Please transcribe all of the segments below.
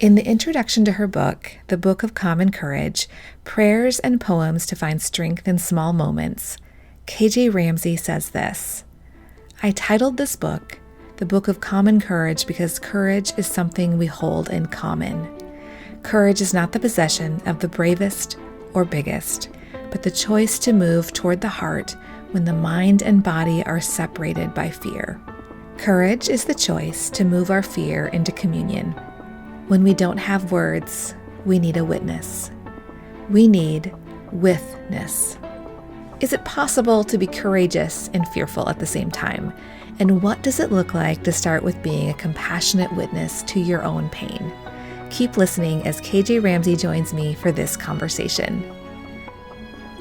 In the introduction to her book, The Book of Common Courage, Prayers and Poems to Find Strength in Small Moments, KJ Ramsey says this: I titled this book, The Book of Common Courage, because courage is something we hold in common. Courage is not the possession of the bravest or biggest, but the choice to move toward the heart when the mind and body are separated by fear. Courage is the choice to move our fear into communion. When we don't have words, we need a witness. We need with-ness. Is it possible to be courageous and fearful at the same time? And what does it look like to start with being a compassionate witness to your own pain? Keep listening as KJ Ramsey joins me for this conversation.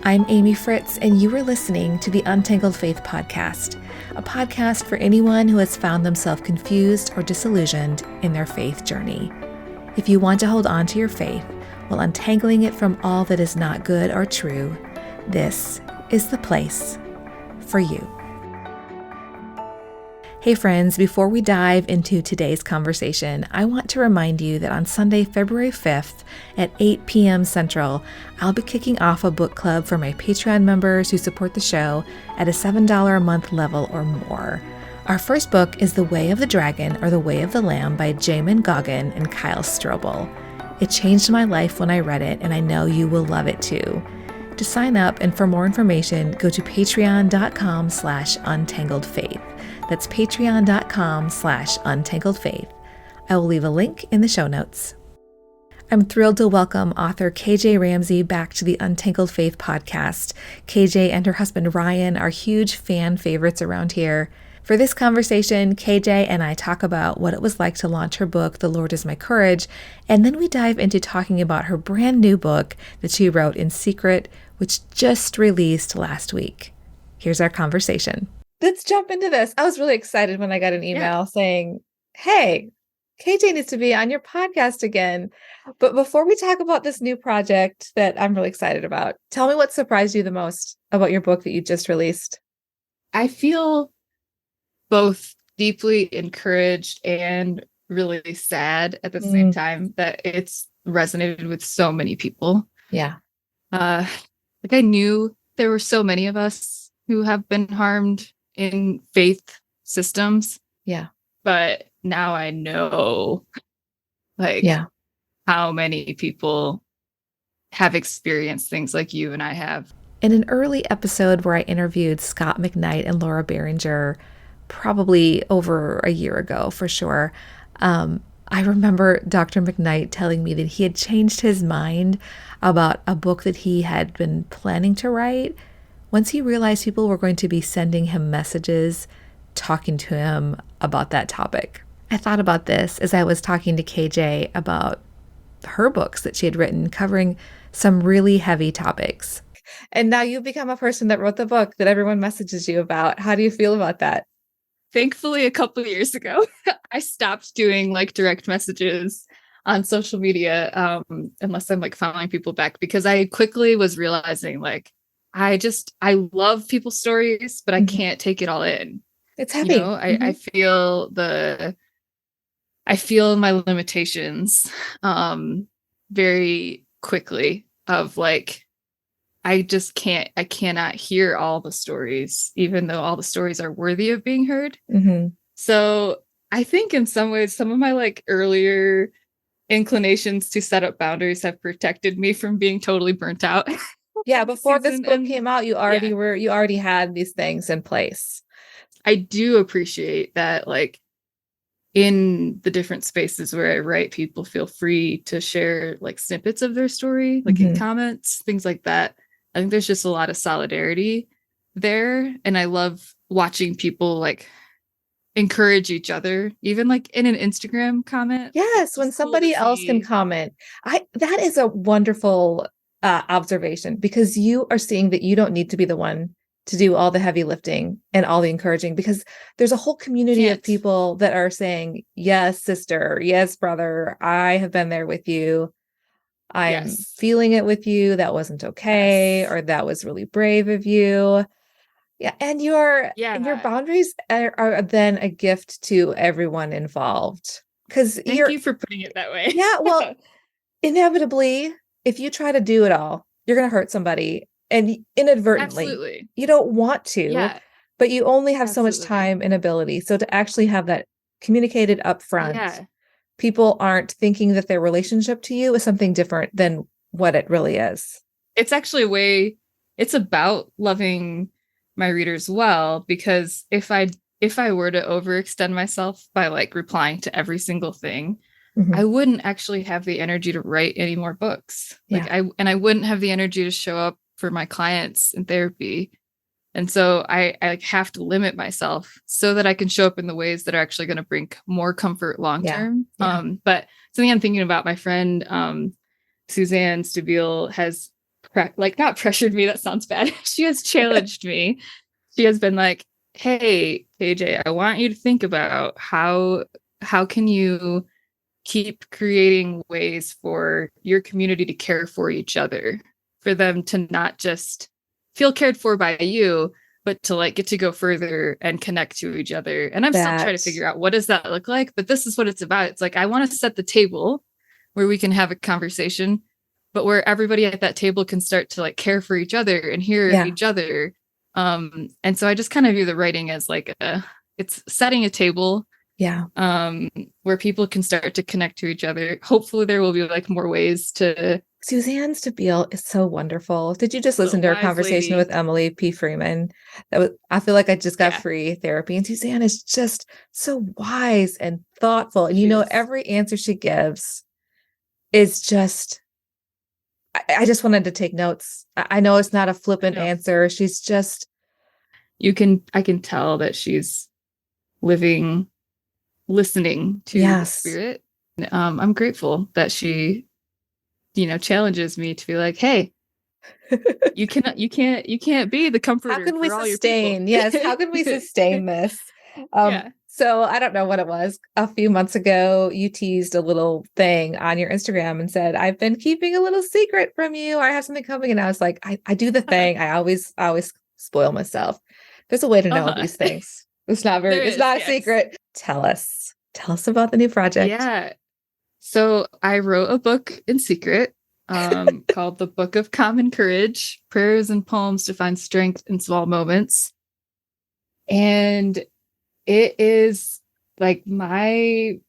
I'm Amy Fritz, and you are listening to the Untangled Faith Podcast, a podcast for anyone who has found themselves confused or disillusioned in their faith journey. If you want to hold on to your faith while untangling it from all that is not good or true, this is the place for you. Hey friends, before we dive into today's conversation, I want to remind you that on Sunday, February 5th at 8 p.m. Central, I'll be kicking off a book club for my Patreon members who support the show at a $7 a month level or more. Our first book is The Way of the Dragon or The Way of the Lamb by Jamin Goggin and Kyle Strobel. It changed my life when I read it, and I know you will love it too. To sign up and for more information, go to patreon.com/untangledfaith. That's patreon.com/untangledfaith. I will leave a link in the show notes. I'm thrilled to welcome author KJ Ramsey back to the Untangled Faith podcast. KJ and her husband Ryan are huge fan favorites around here. For this conversation, KJ and I talk about what it was like to launch her book, The Lord is My Courage, and then we dive into talking about her brand new book that she wrote in secret, which just released last week. Here's our conversation. Let's jump into this. I was really excited when I got an email saying, hey, KJ needs to be on your podcast again. But before we talk about this new project that I'm really excited about, tell me what surprised you the most about your book that you just released. I feel both deeply encouraged and really sad at the same time that it's resonated with so many people. Yeah. I knew there were so many of us who have been harmed in faith systems. Yeah. But now I know how many people have experienced things like you and I have. In an early episode where I interviewed Scott McKnight and Laura Behringer, probably over a year ago for sure, I remember Dr. McKnight telling me that he had changed his mind about a book that he had been planning to write once he realized people were going to be sending him messages talking to him about that topic. I thought about this as I was talking to KJ about her books that she had written covering some really heavy topics. And now you've become a person that wrote the book that everyone messages you about. How do you feel about that? Thankfully, a couple of years ago, I stopped doing direct messages on social media, unless I'm following people back, because I quickly was realizing I love people's stories, but I can't take it all in. It's heavy. You know, I feel my limitations very quickly of I cannot hear all the stories, even though all the stories are worthy of being heard. Mm-hmm. So I think in some ways, some of my earlier inclinations to set up boundaries have protected me from being totally burnt out. Yeah, before this book came out, you already had these things in place. I do appreciate that, in the different spaces where I write, people feel free to share snippets of their story, in comments, things like that. I think there's just a lot of solidarity there. And I love watching people encourage each other, even in an Instagram comment. Yes, when somebody else can comment. That is a wonderful observation, because you are seeing that you don't need to be the one to do all the heavy lifting and all the encouraging, because there's a whole community of people that are saying, yes, sister, yes, brother, I have been there with you. I'm feeling it with you. That wasn't okay. Or that was really brave of you. Yeah. And your boundaries are then a gift to everyone involved. because Thank you for putting it that way. Yeah, well, inevitably, if you try to do it all, you're going to hurt somebody, and inadvertently. Absolutely. You don't want to, Yeah, but you only have so much absolutely. time and ability. So to actually have that communicated up front, Yeah. people aren't thinking that their relationship to you is something different than what it really is. It's actually a way, it's about loving my readers well, because if I were to overextend myself by like replying to every single thing, I wouldn't actually have the energy to write any more books. Yeah. I wouldn't have the energy to show up for my clients in therapy. And so I like have to limit myself so that I can show up in the ways that are actually going to bring more comfort long Yeah. term. Yeah. But something I'm thinking about, my friend Suzanne Stabile has like not pressured me. That sounds bad. She has challenged me. She has been like, "Hey, KJ, I want you to think about how can you keep creating ways for your community to care for each other, for them to not just feel cared for by you, but to like get to go further and connect to each other." And I'm still trying to That, figure out what does that look like, but this is what it's about. It's like I want to set the table where we can have a conversation, but where everybody at that table can start to like care for each other and hear yeah. each other. And so I just kind of view the writing as like it's setting a table, Yeah. where people can start to connect to each other. Hopefully there will be like more ways to. Suzanne Stabile is so wonderful. Did you just listen to her Wise conversation lady. with Emily P. Freeman? I feel like I just got Yeah, free therapy, and Suzanne is just so wise and thoughtful. And she is. every answer she gives is just, I just wanted to take notes. I know it's not a flippant No, answer. She's just, I can tell that she's living, listening to the yes. spirit. I'm grateful that she, challenges me to be like, hey, you can't be the How comforter can we for all your people. sustain? Yes. How can we sustain this? Yeah. So I don't know what it was. A few months ago, you teased a little thing on your Instagram and said, I've been keeping a little secret from you. I have something coming. And I was like, I do the thing. I always spoil myself. There's a way to know Uh-huh. these things. It's There it's is, not a yes. secret. Tell us about the new project. Yeah. So I wrote a book in secret, called The Book of Common Courage, Prayers and Poems to Find Strength in Small Moments. And it is like my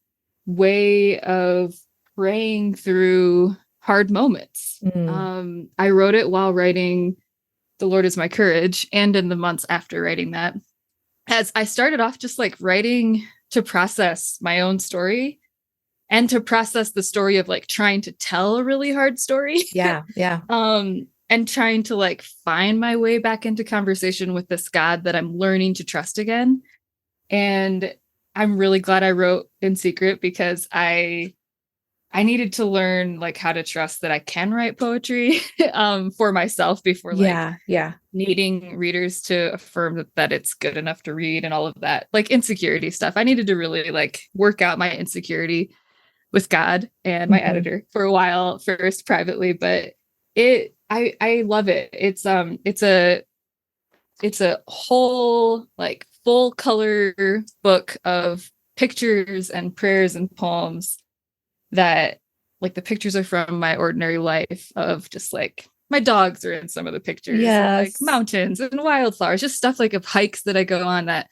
way of praying through hard moments. Mm, I wrote it while writing The Lord is My Courage, and in the months after writing that. As I started off just like writing to process my own story and to process the story of like trying to tell a really hard story. yeah. Yeah. And trying to like find my way back into conversation with this God that I'm learning to trust again. And I'm really glad I wrote in secret, because I needed to learn like how to trust that I can write poetry for myself before like Yeah. Yeah. needing readers to affirm that it's good enough to read and all of that, like insecurity stuff. I needed to really like work out my insecurity with God and my Mhm. editor for a while first privately, but I love it. It's a whole like full color book of pictures and prayers and poems that like the pictures are from my ordinary life of just like my dogs are in some of the pictures, and like Yes. mountains and wildflowers, just stuff like of hikes that I go on, that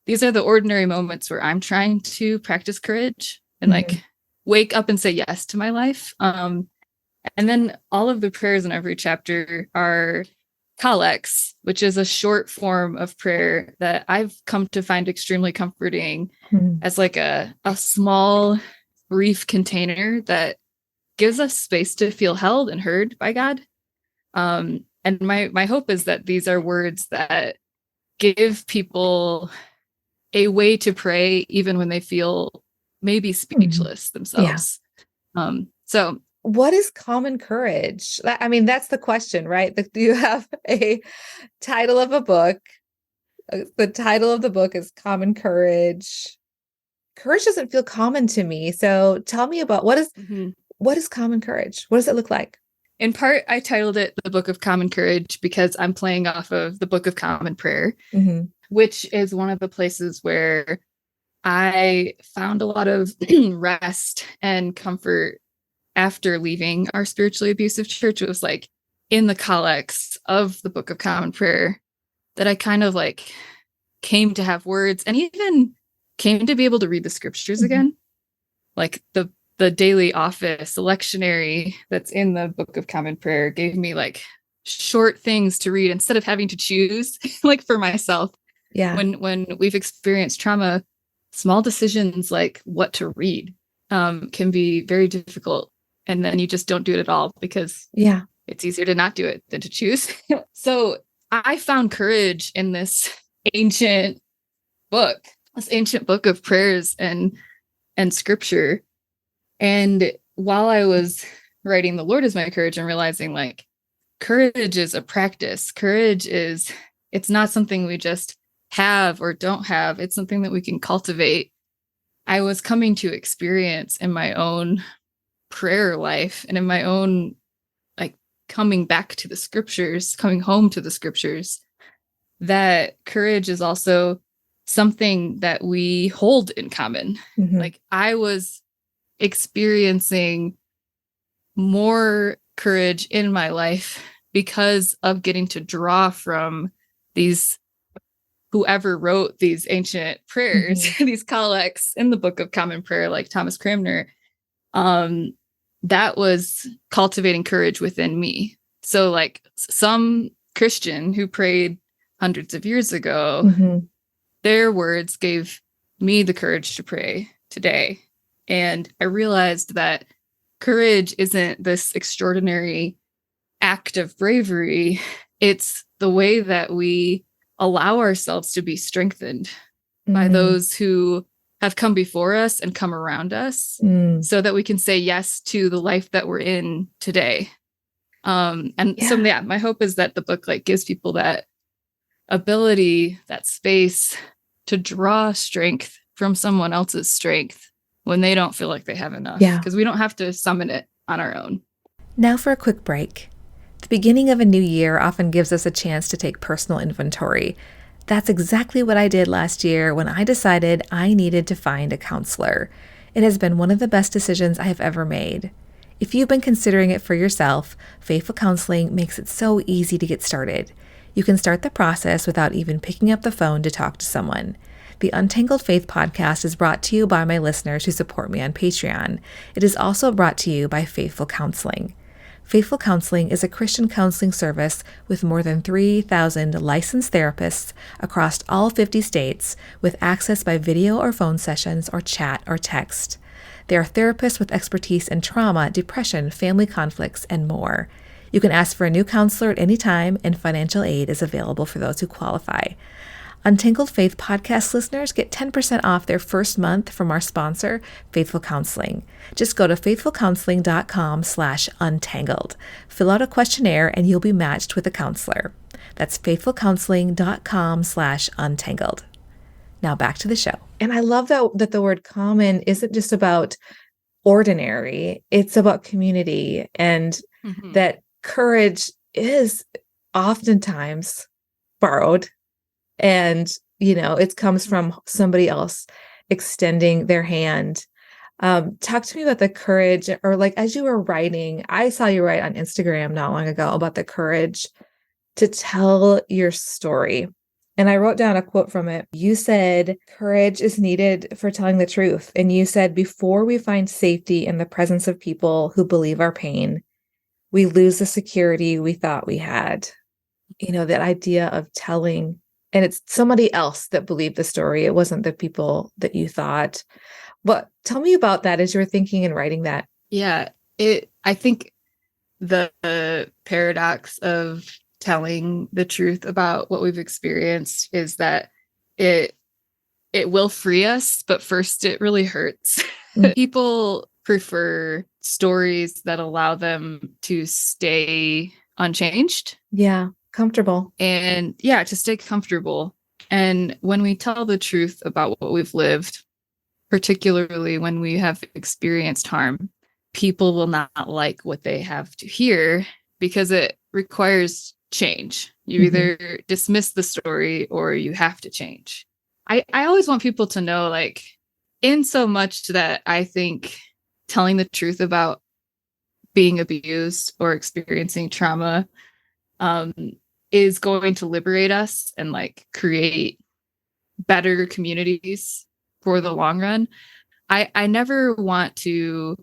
these are the ordinary moments where I'm trying to practice courage and Mhm. like wake up and say yes to my life. And then all of the prayers in every chapter are collects, which is a short form of prayer that I've come to find extremely comforting Mhm. as like a small, brief container that gives us space to feel held and heard by God. And my hope is that these are words that give people a way to pray even when they feel maybe Mhm. speechless Yeah. themselves. So What is common courage? I mean, that's the question, right? Do you have a title of a book? The title of the book is Common Courage. Courage doesn't feel common to me. So tell me about mhm. what is common courage? What does it look like? In part, I titled it The Book of Common Courage because I'm playing off of the Book of Common Prayer, Hmm. which is one of the places where I found a lot of rest and comfort after leaving our spiritually abusive church. It was like in the collects of the Book of Common Prayer that I kind of like came to have words and even came to be able to read the scriptures again. Like the daily office, the lectionary that's in the Book of Common Prayer gave me like short things to read instead of having to choose like for myself. Yeah. When we've experienced trauma, small decisions like what to read can be very difficult. And then you just don't do it at all because it's easier to not do it than to choose. So I found courage in this ancient book, of prayers and scripture. And while I was writing The Lord is my courage and realizing like courage is a practice, it's not something we just have or don't have. It's something that we can cultivate. I was coming to experience in my own prayer life and in my own like coming back to the scriptures, coming home to the scriptures, that courage is also something that we hold in common. Like I was experiencing more courage in my life because of getting to draw from these whoever wrote these ancient prayers, these collects in the Book of Common Prayer, like Thomas Cranmer. That was cultivating courage within me. So like some Christian who prayed hundreds of years ago, their words gave me the courage to pray today. And I realized that courage isn't this extraordinary act of bravery. It's the way that we allow ourselves to be strengthened by those who have come before us and come around us so that we can say yes to the life that we're in today. My hope is that the book like gives people that ability, that space to draw strength from someone else's strength when they don't feel like they have enough. Because we don't have to summon it on our own. Now for a quick break. The beginning of a new year often gives us a chance to take personal inventory. That's exactly what I did last year when I decided I needed to find a counselor. It has been one of the best decisions I have ever made. If you've been considering it for yourself, Faithful Counseling makes it so easy to get started. You can start the process without even picking up the phone to talk to someone. The Untangled Faith podcast is brought to you by my listeners who support me on Patreon. It is also brought to you by Faithful Counseling. Faithful Counseling is a Christian counseling service with more than 3,000 licensed therapists across all 50 states with access by video or phone sessions or chat or text. They are therapists with expertise in trauma, depression, family conflicts, and more. You can ask for a new counselor at any time, and financial aid is available for those who qualify. Untangled Faith podcast listeners get 10% off their first month from our sponsor, Faithful Counseling. Just go to faithfulcounseling.com/untangled. Fill out a questionnaire and you'll be matched with a counselor. That's faithfulcounseling.com/untangled. Now back to the show. And I love that the word common isn't just about ordinary, it's about community, and that courage is oftentimes borrowed. And, it comes from somebody else extending their hand. Talk to me about the courage, or like as you were writing, I saw you write on Instagram not long ago about the courage to tell your story. And I wrote down a quote from it. You said, courage is needed for telling the truth. And you said, before we find safety in the presence of people who believe our pain, we lose the security we thought we had. That idea of telling. And it's somebody else that believed the story. It wasn't the people that you thought. But tell me about that as you were thinking and writing that. Yeah, I think the paradox of telling the truth about what we've experienced is that it will free us, but first it really hurts. People prefer stories that allow them to stay unchanged. Yeah. Comfortable. And to stay comfortable. And when we tell the truth about what we've lived, particularly when we have experienced harm, people will not like what they have to hear because it requires change. You either dismiss the story or you have to change. I always want people to know, like, in so much that I think telling the truth about being abused or experiencing trauma um, is going to liberate us and like create better communities for the long run. I never want to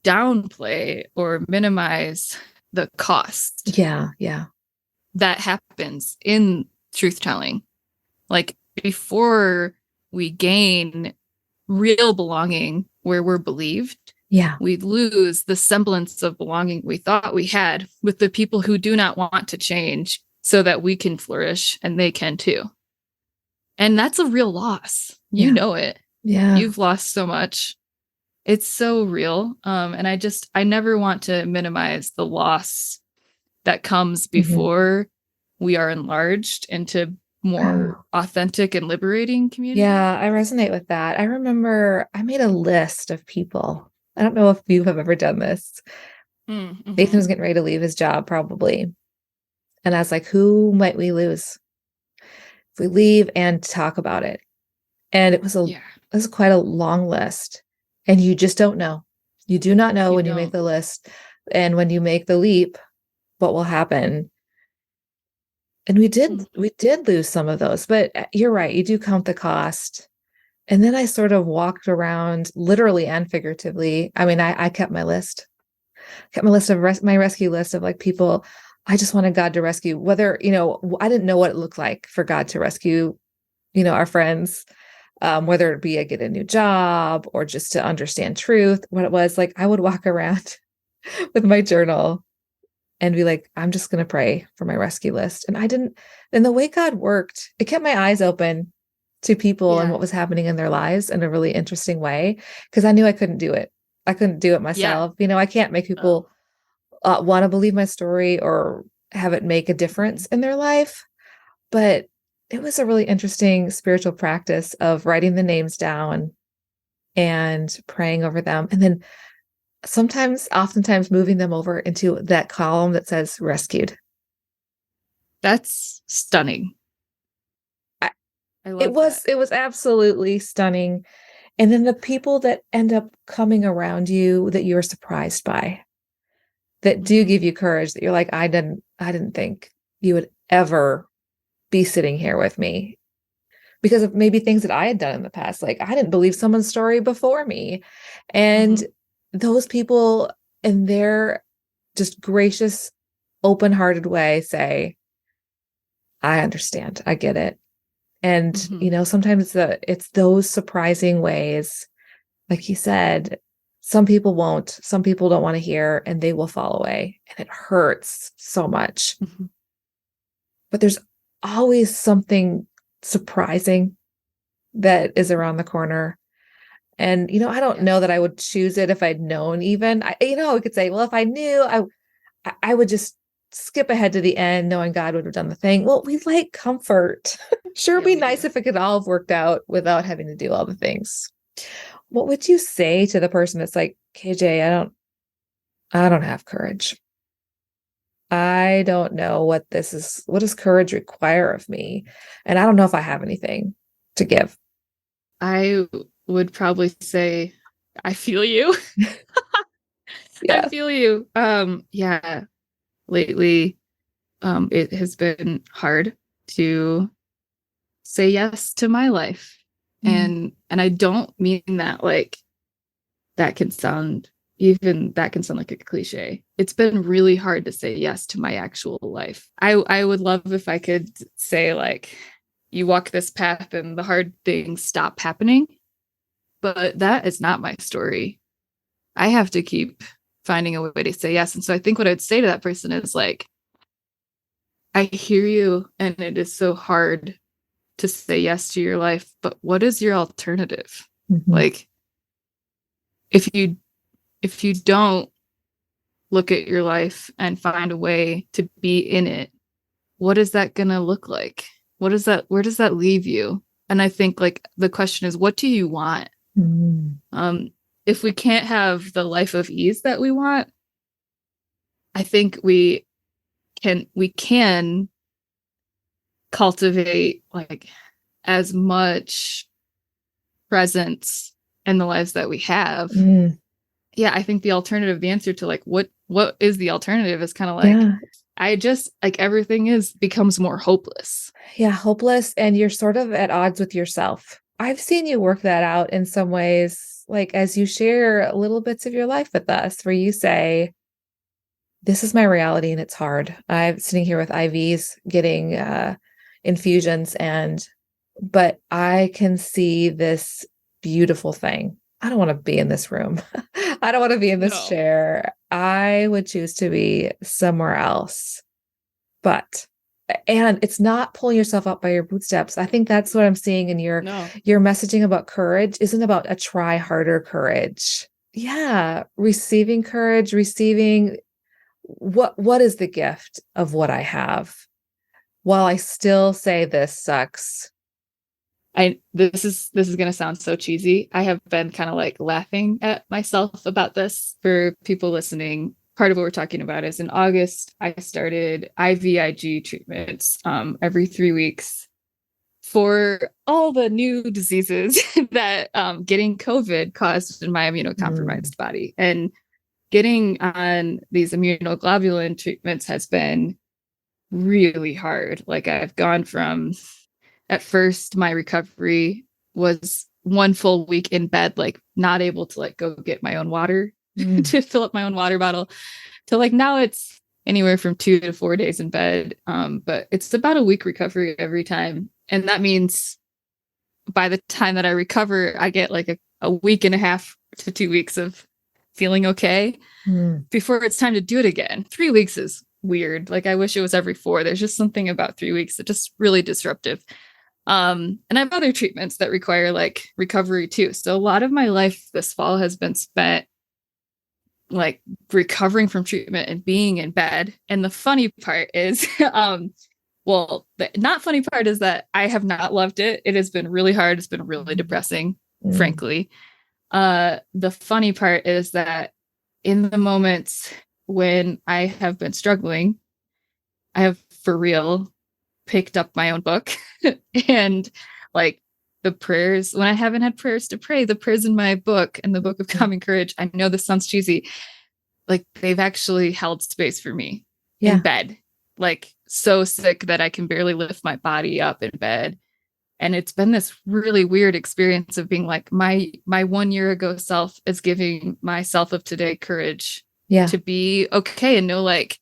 downplay or minimize the cost Yeah. Yeah. that happens in truth telling. Like before we gain real belonging where we're believed, Yeah. we lose the semblance of belonging we thought we had with the people who do not want to change so that we can flourish and they can too. And that's a real loss. You Yeah. know it. Yeah. You've lost so much. It's so real. And I never want to minimize the loss that comes Mhm. before we are enlarged into more Oh, authentic and liberating community. yeah, I resonate with that. I remember I made a list of people. I don't know if you have ever done this. Nathan Mm-hmm. was getting ready to leave his job, probably. And I was like, who might we lose if we leave, and talk about it? And Yeah, it was quite a long list. And you just don't know. You do not know you when you make don't. the list and when you make the leap, what will happen. And Mm-hmm. we did lose some of those, but you're right. You do count the cost. And then I sort of walked around literally and figuratively. I mean, I kept my list, kept my list of my rescue list of like people I just wanted God to rescue, whether, I didn't know what it looked like for God to rescue, our friends, whether it be I get a new job or just to understand truth, what it was like. I would walk around with my journal and be like, I'm just going to pray for my rescue list. And the way God worked, it kept my eyes open to people and Yeah. what was happening in their lives in a really interesting way. Cause I knew I couldn't do it. I couldn't do it Yeah. myself. I can't make Oh. people want to believe my story or have it make a Mm-hmm. difference in their life. But it was a really interesting spiritual practice of writing the names down and praying over them. And then oftentimes moving them over into that column that says rescued. That's stunning. I, I it love was that. it was absolutely stunning. And then the people that end up coming around you that you're surprised by, that do Mm-hmm. give you courage, that you're like, I didn't think you would ever be sitting here with me because of maybe things that I had done in the past. Like I didn't believe someone's story before me. Mm-hmm. And those people in their just gracious, open-hearted way say, I understand. I get it. And, Mm-hmm. sometimes it's those surprising ways, like you said, some people won't, some people don't want to hear and they will fall away. And it hurts so much. Mm-hmm. But there's always something surprising that is around the corner. And, I don't know that Yes. I would choose it if I'd known even. We could say, well, if I knew, I would just skip ahead to the end, knowing God would have done the thing. Well, we like comfort. Sure, it'd Yeah, be we nice do. if it could all have worked out without having to do all the things. What would you say to the person that's like, KJ, I don't have courage. I don't know what this is. What does courage require of me? And I don't know if I have anything to give. I would probably say, I feel you. I Yeah. feel you. Yeah, lately, it has been hard to say yes to my life. Mm. And I don't mean that like that can sound that can sound like a cliche. It's been really hard to say yes to my actual life. I would love if I could say like you walk this path and the hard things stop happening, but that is not my story. I have to keep finding a way to say yes. And so I think what I'd say to that person is like, I hear you and it is so hard to say yes to your life, but what is your alternative? Mhm. Like if you don't look at your life and find a way to be in it, what is that going to look like? Where does that leave you? And I think like the question is, what do you want? Mm. Um, if we can't have the life of ease that we want, I think we can cultivate like as much presence in the lives that we have. Yeah, I think the alternative, the answer to like what is the alternative is kind of like, I just like everything becomes more hopeless. Yeah, hopeless, and you're sort of at odds with yourself. I've seen you work that out in some ways, like as you share little bits of your life with us, where you say, this is my reality and it's hard. I'm sitting here with IVs getting infusions, but I can see this beautiful thing. I don't want to be in this room. I don't want to be in this chair. I would choose to be somewhere else. And it's not pulling yourself up by your bootstraps. I think that's what I'm seeing in your messaging about courage isn't about a try harder courage. Yeah. Receiving courage, receiving what is the gift of what I have while I still say this sucks. This is going to sound so cheesy. I have been kind of like laughing at myself about this for people listening. Part of what we're talking about is in August, I started IVIG treatments every 3 weeks for all the new diseases that getting COVID caused in my immunocompromised body. And getting on these immunoglobulin treatments has been really hard. Like I've gone from, at first, my recovery was 1 full week in bed, like not able to like go get my own water to fill up my own water bottle, to like now it's anywhere from 2 to 4 days in bed. But it's about a week recovery every time. And that means by the time that I recover, I get like a week and a half to 2 weeks of feeling okay before it's time to do it again. 3 weeks is weird. Like I wish it was every 4. There's just something about 3 weeks that just really disruptive. And I have other treatments that require like recovery too. So a lot of my life this fall has been spent like recovering from treatment and being in bed. And the funny part is, the not funny part is that I have not loved it. It has been really hard. It's been really depressing, frankly. The funny part is that in the moments when I have been struggling, I have for real picked up my own book and like the prayers, when I haven't had prayers to pray, the prayers in my book and the Book of Common Courage, I know this sounds cheesy, like they've actually held space for me in bed, like so sick that I can barely lift my body up in bed. And it's been this really weird experience of being like my 1 year ago self is giving myself of today courage to be okay and know like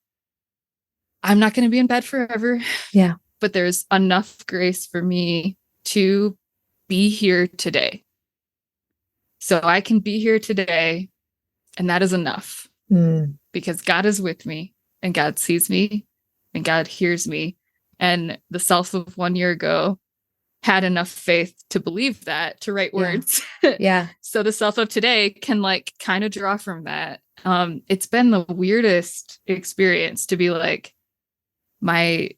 I'm not going to be in bed forever. Yeah. But there's enough grace for me to be here today. So I can be here today, and that is enough because God is with me and God sees me and God hears me. And the self of 1 year ago had enough faith to believe that, to write words. Yeah. So the self of today can like kind of draw from that. It's been the weirdest experience to be like, my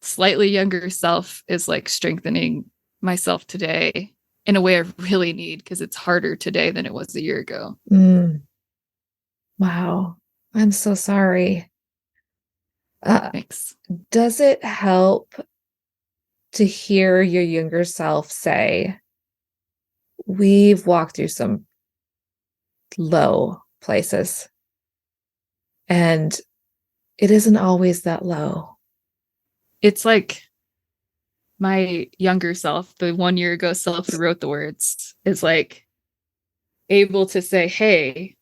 slightly younger self is like strengthening myself today in a way I really need because it's harder today than it was a year ago. Wow. I'm so sorry. Thanks. Does it help to hear your younger self say, we've walked through some low places and it isn't always that low? It's like my younger self, the 1 year ago self who wrote the words, is like able to say, hey,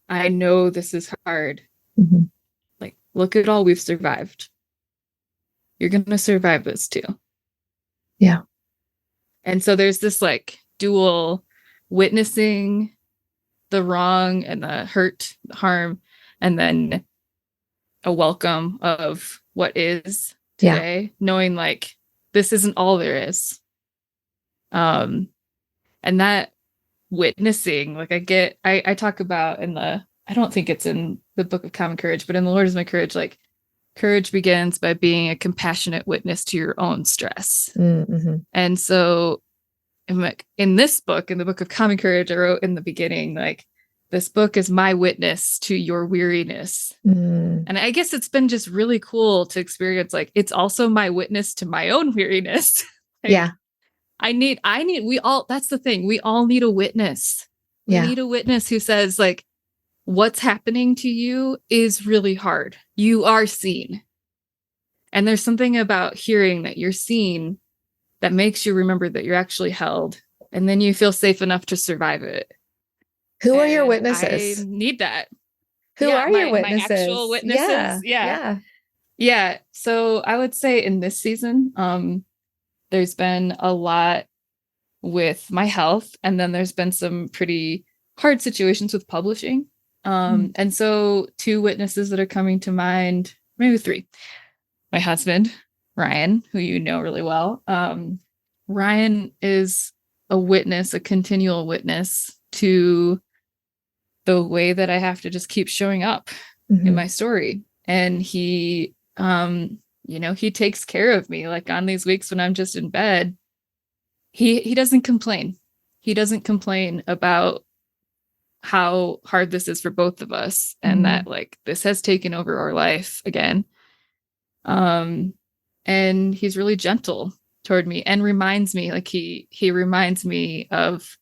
I know this is hard. Like, look at all we've survived. You're going to survive this too. Yeah. And so there's this like dual witnessing the wrong and the hurt, the harm, and then a welcome of what is today, knowing like this isn't all there is. And that witnessing, like I talk about I don't think it's in the Book of Common Courage, but in The Lord is my courage, like courage begins by being a compassionate witness to your own stress. And so in this book, in the Book of Common Courage, I wrote in the beginning, like, this book is my witness to your weariness. And I guess it's been just really cool to experience, like, it's also my witness to my own weariness. Like, that's the thing. We all need a witness. We need a witness who says, like, what's happening to you is really hard. You are seen. And there's something about hearing that you're seen that makes you remember that you're actually held. And then you feel safe enough to survive it. Who are your witnesses? I need that. Who are your witnesses? My actual witnesses. Yeah. So I would say in this season, there's been a lot with my health, and then there's been some pretty hard situations with publishing. And so 2 witnesses that are coming to mind, maybe 3. My husband, Ryan, who you know really well. Ryan is a witness, a continual witness to the way that I have to just keep showing up in my story. And he, he takes care of me. Like on these weeks when I'm just in bed, he doesn't complain. He doesn't complain about how hard this is for both of us, and that like this has taken over our life again. And he's really gentle toward me and reminds me, like he reminds me of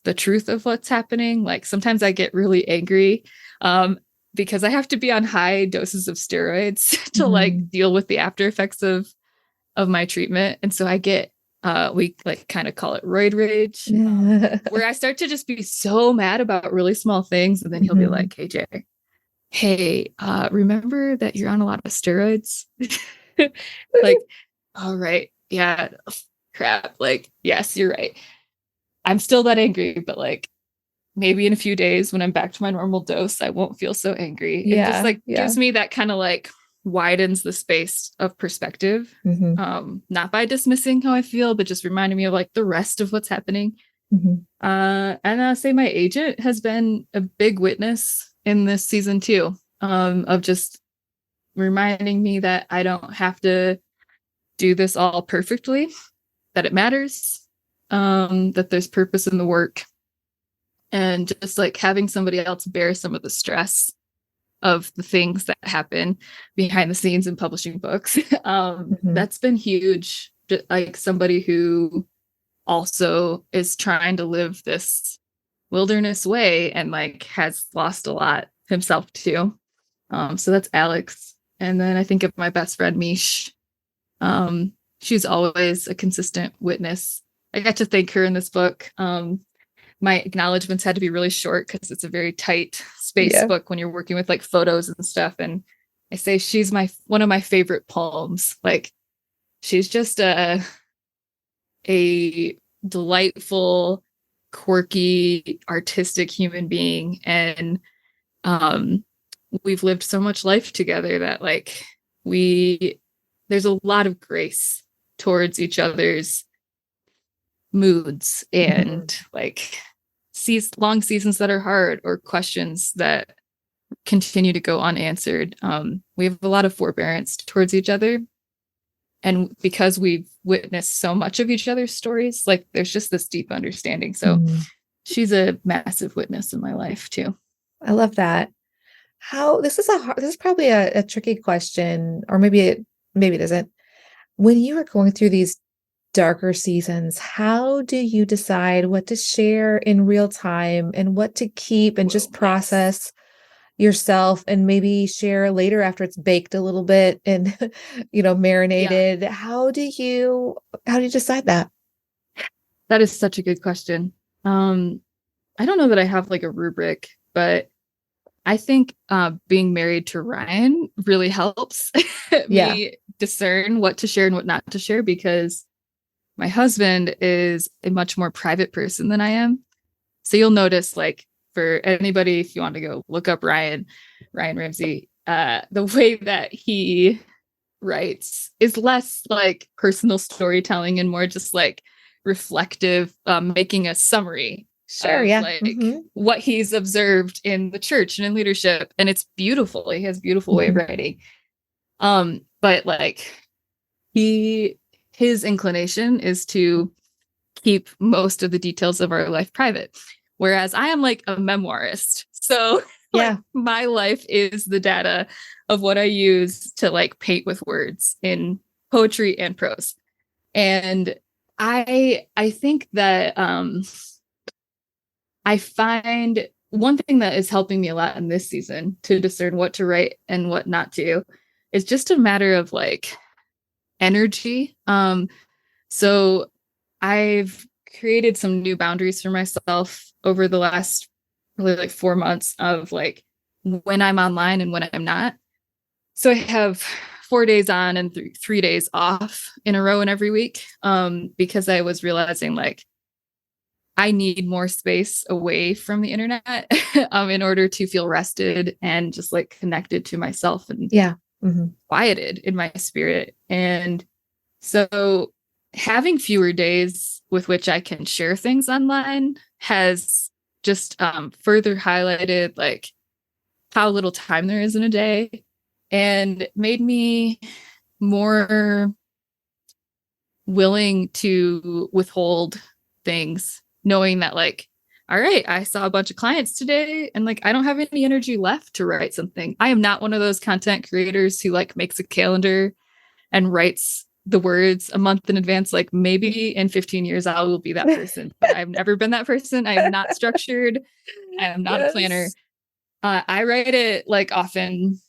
the truth of what's happening. Like sometimes I get really angry because I have to be on high doses of steroids to like deal with the after effects of my treatment. And so I get we like kind of call it roid rage, where I start to just be so mad about really small things. And then he'll be like, KJ, hey, remember that you're on a lot of steroids? Like, all right. Yeah. Crap. Like, yes, you're right. I'm still that angry, but like maybe in a few days when I'm back to my normal dose, I won't feel so angry. It just like gives me that kind of like widens the space of perspective. Not by dismissing how I feel, but just reminding me of like the rest of what's happening. And I'll say my agent has been a big witness in this season too, of just reminding me that I don't have to do this all perfectly, that it matters, that there's purpose in the work, and just like having somebody else bear some of the stress of the things that happen behind the scenes in publishing books. That's been huge. Like somebody who also is trying to live this wilderness way and like has lost a lot himself too. So that's Alex. And then I think of my best friend, Mish. She's always a consistent witness. I got to thank her in this book. My acknowledgments had to be really short because it's a very tight space book when you're working with like photos and stuff. And I say she's one of my favorite poems. Like she's just a delightful, quirky, artistic human being. And we've lived so much life together that like there's a lot of grace towards each other's moods and like long seasons that are hard or questions that continue to go unanswered. We have a lot of forbearance towards each other. And because we've witnessed so much of each other's stories, like there's just this deep understanding. So she's a massive witness in my life too. I love that. This is probably a tricky question, or maybe it isn't. When you are going through these darker seasons, how do you decide what to share in real time and what to keep and just process yourself and maybe share later after it's baked a little bit and marinated? How do you decide that? That is such a good question. I don't know that I have like a rubric, but I think being married to Ryan really helps me discern what to share and what not to share, because my husband is a much more private person than I am. So you'll notice, like, for anybody, if you want to go look up Ryan Ramsey, the way that he writes is less like personal storytelling and more just like reflective, making a summary. Sure, of, what he's observed in the church and in leadership. And it's beautiful. He has a beautiful way of writing. But like his inclination is to keep most of the details of our life private. Whereas I am like a memoirist. So like, my life is the data of what I use to like paint with words in poetry and prose. And I think that I find one thing that is helping me a lot in this season to discern what to write and what not to is just a matter of like energy. So I've created some new boundaries for myself over the last really like 4 months of like when I'm online and when I'm not. So I have 4 days on and 3 days off in a row in every week, because I was realizing like I need more space away from the internet in order to feel rested and just like connected to myself and quieted in my spirit. And so having fewer days with which I can share things online has just further highlighted like how little time there is in a day and made me more willing to withhold things, knowing that like, all right, I saw a bunch of clients today and like I don't have any energy left to write something. I am not one of those content creators who like makes a calendar and writes the words a month in advance. Like maybe in 15 years I will be that person, but I've never been that person. I am not structured. I am not a planner. I write it like often,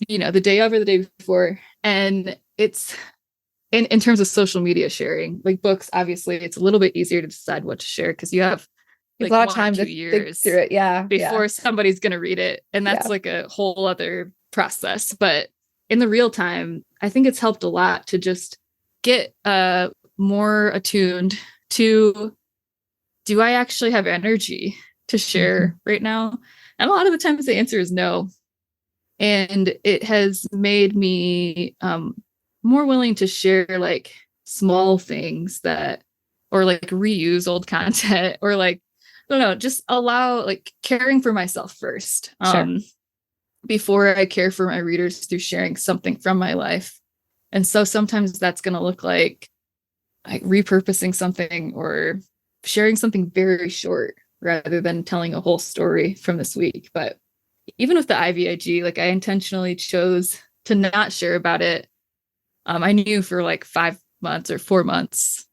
the day of or the day before. And it's in terms of social media sharing, like books, obviously it's a little bit easier to decide what to share because you have like a lot of time to 2 years think through it. before somebody's going to read it. And that's like a whole other process. But in the real time, I think it's helped a lot to just get more attuned to, do I actually have energy to share right now? And a lot of the times the answer is no. And it has made me more willing to share like small things that, or like reuse old content, or like, I don't know, just allow like caring for myself first. Before I care for my readers through sharing something from my life. And so sometimes that's going to look like repurposing something or sharing something very short rather than telling a whole story from this week. But even with the IVIG, like I intentionally chose to not share about it. I knew for like 5 months or 4 months,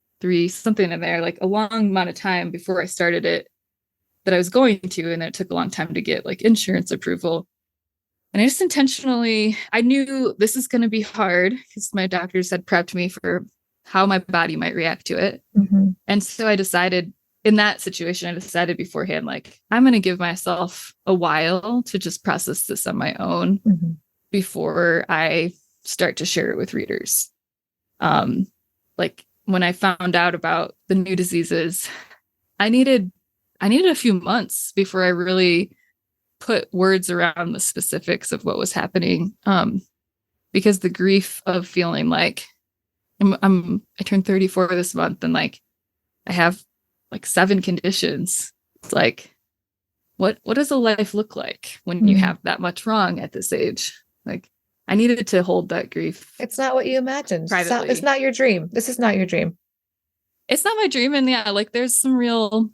something in there, like a long amount of time before I started it, that I was going to, and it took a long time to get like insurance approval. And I just intentionally, I knew this is going to be hard because my doctors had prepped me for how my body might react to it. And so I decided in that situation, I decided beforehand, like, I'm going to give myself a while to just process this on my own before I start to share it with readers. Like when I found out about the new diseases, I needed a few months before I really put words around the specifics of what was happening. Because the grief of feeling like I turned 34 this month and like I have like 7 conditions. It's like, what does a life look like when you have that much wrong at this age? Like I needed to hold that grief. It's not what you imagined. Privately. It's not your dream. This is not your dream. It's not my dream. And yeah, like there's some real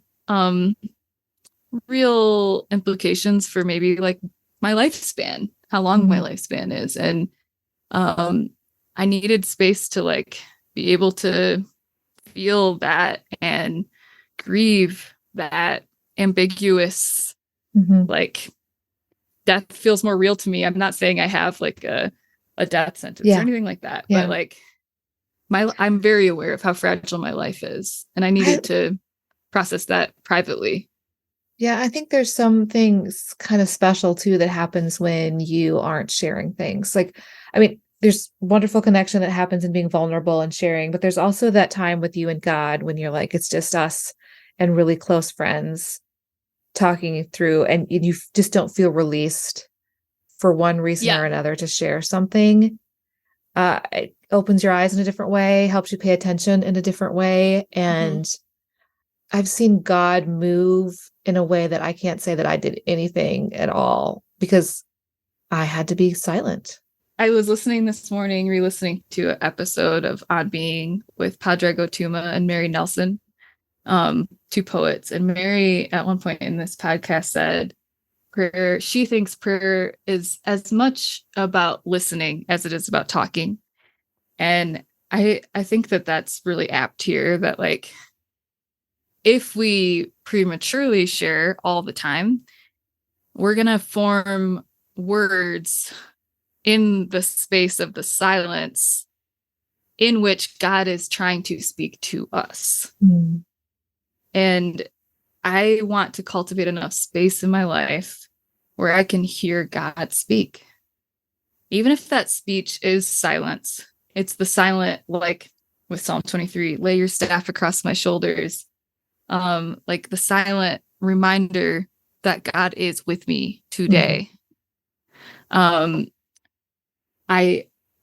implications for maybe like my lifespan, how long my lifespan is. And I needed space to like be able to feel that and grieve that ambiguous, like death feels more real to me. I'm not saying I have like a death sentence or anything like that, but like I'm very aware of how fragile my life is, and I needed to process that privately. Yeah, I think there's some things kind of special too that happens when you aren't sharing things. Like, I mean, there's wonderful connection that happens in being vulnerable and sharing, but there's also that time with you and God when you're like, it's just us and really close friends talking through, and you just don't feel released for one reason or another to share something. It opens your eyes in a different way, helps you pay attention in a different way. And I've seen God move in a way that I can't say that I did anything at all because I had to be silent. I was listening this morning, re-listening to an episode of On Being with Padre Gotuma and Mary Nelson, 2 poets. And Mary, at one point in this podcast, said she thinks prayer is as much about listening as it is about talking. And I think that that's really apt here, that like if we prematurely share all the time, we're going to form words in the space of the silence in which God is trying to speak to us. Mm. And I want to cultivate enough space in my life where I can hear God speak. Even if that speech is silence, it's the silent, like with Psalm 23, lay your staff across my shoulders. Like the silent reminder that God is with me today. Mm-hmm.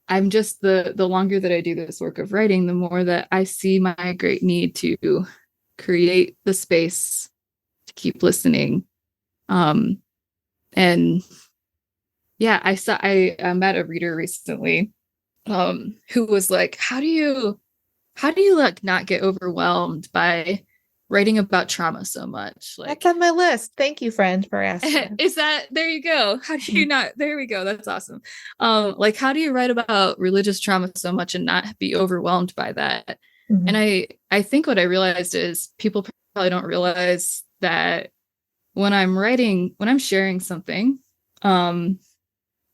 I'm just the longer that I do this work of writing, the more that I see my great need to create the space to keep listening. And yeah, I met a reader recently who was like, how do you like not get overwhelmed by writing about trauma so much? Like, that's on my list. Thank you, friend, for asking. Is that, there you go. How do you not, there we go. That's awesome. Like, how do you write about religious trauma so much and not be overwhelmed by that? Mm-hmm. And I think what I realized is people probably don't realize that when I'm sharing something, not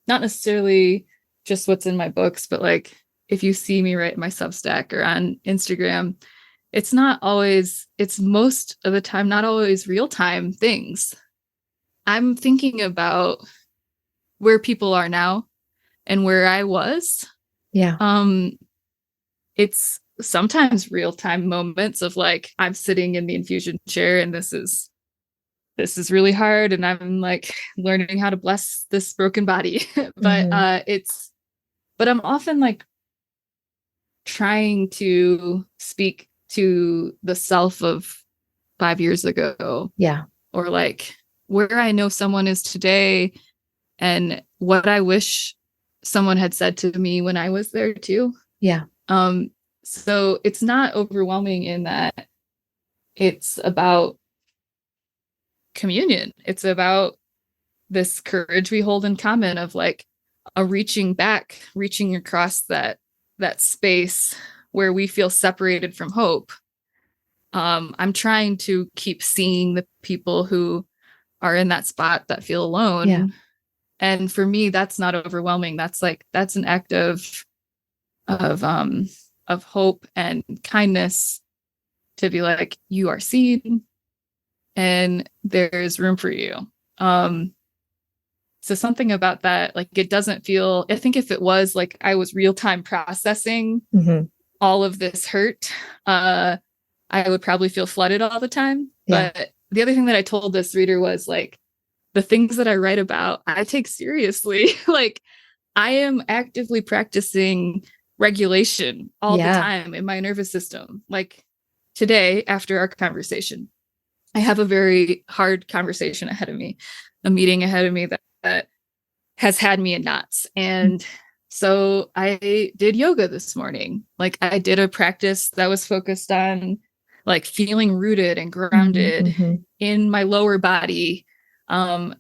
necessarily just what's in my books, but like if you see me write my Substack or on Instagram, it's most of the time not always real-time things. I'm thinking about where people are now and where I was. Yeah. It's sometimes real-time moments of like, I'm sitting in the infusion chair and this is really hard. And I'm like learning how to bless this broken body. But but I'm often like trying to speak to the self of 5 years ago. Yeah. Or like where I know someone is today and what I wish someone had said to me when I was there too. Yeah. So it's not overwhelming in that it's about communion. It's about this courage we hold in common of like a reaching back, reaching across that space where we feel separated from hope. I'm trying to keep seeing the people who are in that spot that feel alone. Yeah. And for me, that's not overwhelming. That's an act of hope and kindness to be like, you are seen and there's room for you. So something about that, like it doesn't feel, I think if it was like I was real-time processing all of this hurt, I would probably feel flooded all the time. Yeah. But the other thing that I told this reader was like, the things that I write about, I take seriously. Like I am actively practicing regulation all the time in my nervous system. Like today, after our conversation, I have a very hard conversation ahead of me, a meeting ahead of me that has had me in knots. And so I did yoga this morning. Like I did a practice that was focused on like feeling rooted and grounded in my lower body,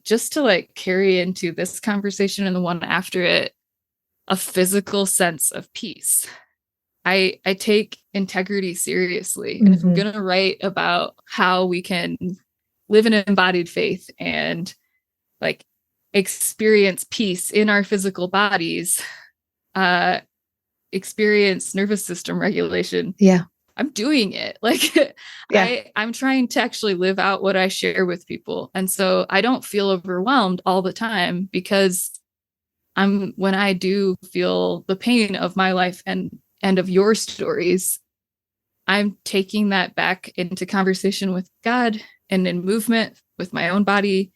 just to like carry into this conversation and the one after it, a physical sense of peace. I take integrity seriously. And if I'm going to write about how we can live an embodied faith and like experience peace in our physical bodies, experience nervous system regulation. Yeah. I'm doing it. Like I'm trying to actually live out what I share with people. And so I don't feel overwhelmed all the time because when I do feel the pain of my life and of your stories, I'm taking that back into conversation with God and in movement with my own body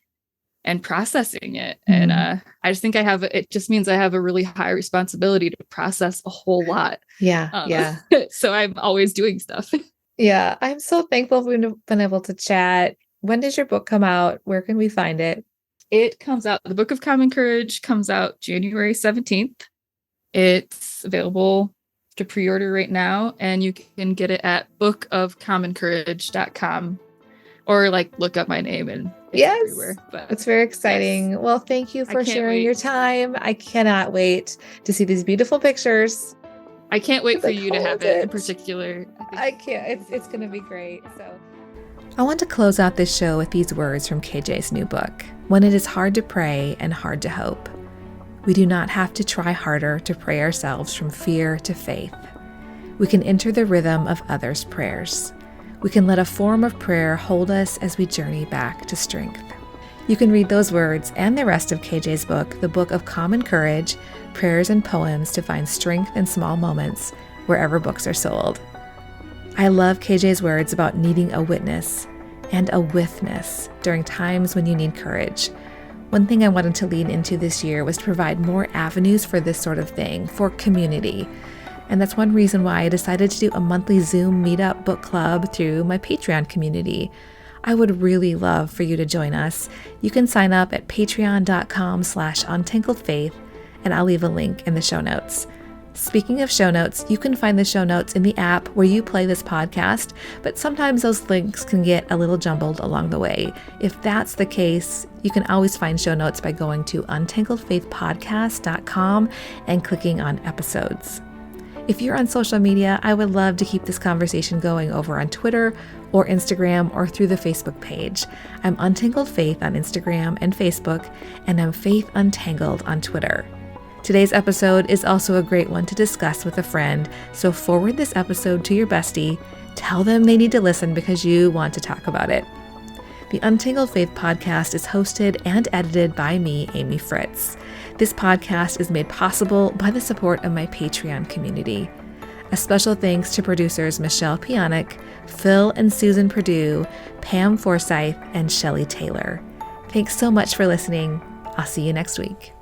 and processing it. And I just think it just means I have a really high responsibility to process a whole lot. Yeah. So I'm always doing stuff. Yeah. I'm so thankful we've been able to chat. When does your book come out? Where can we find it? It comes out, the Book of Common Courage comes out January 17th. It's available to pre-order right now, and you can get it at bookofcommoncourage.com. Or like look up my name and it's everywhere. But it's very exciting. Yes. Well, thank you for sharing your time. I cannot wait to see these beautiful pictures. I can't wait for you to have it in particular. I can't. It's going to be great. So I want to close out this show with these words from KJ's new book. When it is hard to pray and hard to hope, we do not have to try harder to pray ourselves from fear to faith. We can enter the rhythm of others' prayers. We can let a form of prayer hold us as we journey back to strength. You can read those words and the rest of KJ's book, The Book of Common Courage, Prayers and Poems to Find Strength in Small Moments, wherever books are sold. I love KJ's words about needing a witness and a with-ness during times when you need courage. One thing I wanted to lean into this year was to provide more avenues for this sort of thing, for community. And that's one reason why I decided to do a monthly Zoom meetup book club through my Patreon community. I would really love for you to join us. You can sign up at patreon.com/untangledfaith, and I'll leave a link in the show notes. Speaking of show notes, you can find the show notes in the app where you play this podcast, but sometimes those links can get a little jumbled along the way. If that's the case, you can always find show notes by going to untangledfaithpodcast.com and clicking on episodes. If you're on social media, I would love to keep this conversation going over on Twitter or Instagram or through the Facebook page. I'm Untangled Faith on Instagram and Facebook, and I'm Faith Untangled on Twitter. Today's episode is also a great one to discuss with a friend, so forward this episode to your bestie. Tell them they need to listen because you want to talk about it. The Untangled Faith podcast is hosted and edited by me, Amy Fritz. This podcast is made possible by the support of my Patreon community. A special thanks to producers Michelle Pionic, Phil and Susan Perdue, Pam Forsyth, and Shelley Taylor. Thanks so much for listening. I'll see you next week.